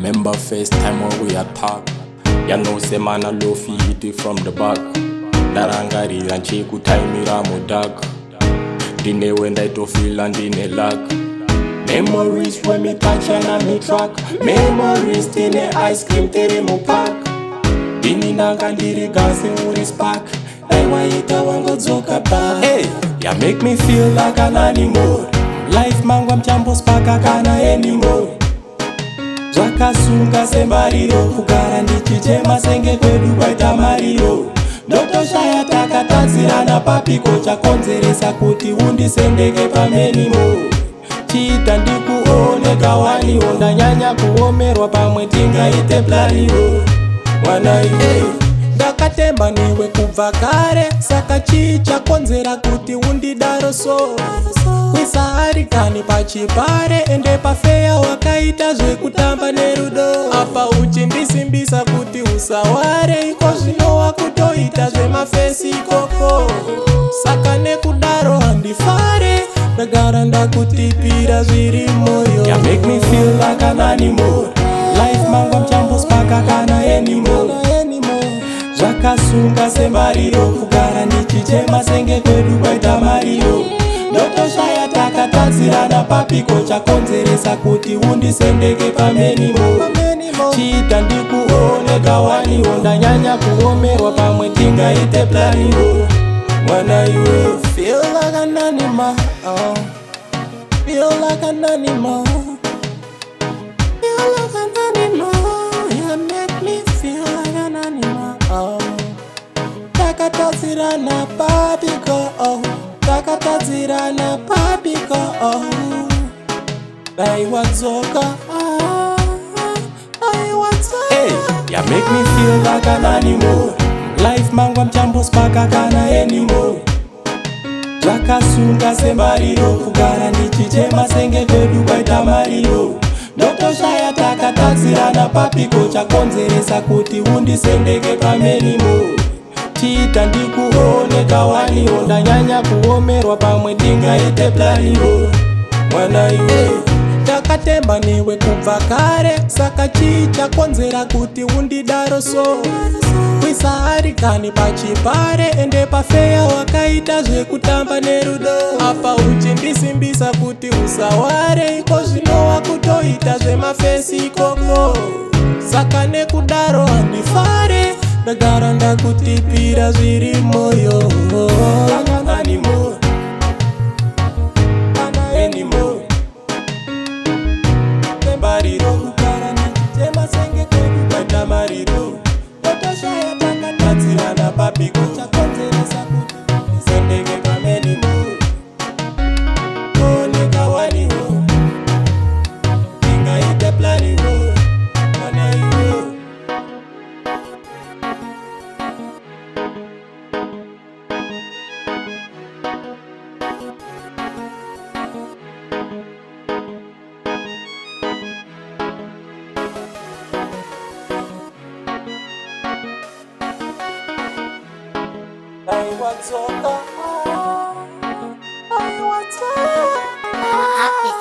Remember first time when we attack. Ya know say man I low fi hit it from the back. Ndarangarira nchikutaimira mudag. Dine when I to feel and dine lag. Memories when me touch and me track. Memories dine ice cream tere mu pack. Dini nanga ndiri gasi uri spark. Aiwaita wango dzoka back. Hey, ya make me feel like an animal. Life mangwa mchambo spaka kana anymore. Zvakasunga sembariro kugara ndichichema senge kwedu kwaita mariro. Ndotoshaya takatadzirana papiko chakonzeresa kuti undisendeke pamenimo. Chiita ndikuoneka waniwo ndanyanya kuomerwa pamwe tingaite planiwo. Mwana iwe ndakatemba niwe kubva kare, saka chii chakonzera kuti undidaro so. Kwisarikani pachipare ende pafeya wakaita zvekutamba nerudo. Apa uchindisimbisa kuti usaware, iko zvino wakutoita zvemafesi ikoko. Saka nekudaro handifare, ndagara ndakutipira zviri moyo. Ya make me feel like an animal. Life mangwa mchambo spaka kana anymore. Zvakasunga sembariro kugara ndichichema senge kwedu kwaita mariro. Ndotoshaya takatadzirana papiko chakonzeresa kuti undisendeke pamenimo. Chiita ndikuoneka waniwo ndanyanya kuomerwa pamwe tingaite planiwo. Mwana iwe feel like an animal, feel like an animal, feel like an animal. You make me feel like an animal. Takatadzirana papiko, takatadzirana papiko. Aiwadzoka, aiwadzoka. Hey, ya make me feel like an animal. Life mangwa mchambo spaka kana anymore. Zvakasunga sembariro kugara ndichichema senge kwedu kwaita mariro. Ndotoshaya takatadzirana papiko chakonzeresa kuti undisendeke pamenimo. Chiita ndikuoneka waniwo ndanyanya kuomerwa pamwe tingaite planiwo. Mwana iwe ndakatemba niwe kubva kare, saka chii chakonzera kuti undidaro so. Kwisarikani pachipare ende pafeya wakaita zvekutamba nerudo. Apa uchindisimbisa kuti usaware, iko zvino wakutoita zvemafesi ikoko. Saka nekudaro handifare, ndagara ndakutipira zviri moyo. Animal, anymore. Sembariro kugara ndichichema senge kwedu kwaita mariro. Ndotoshaya takatadzirana papiko chakonzeresa kuti ndisendeke pamenimo. Oneka waniwo tingaite planiwo. Mwana iwe aiwadzoka, aiwadzoka. Happy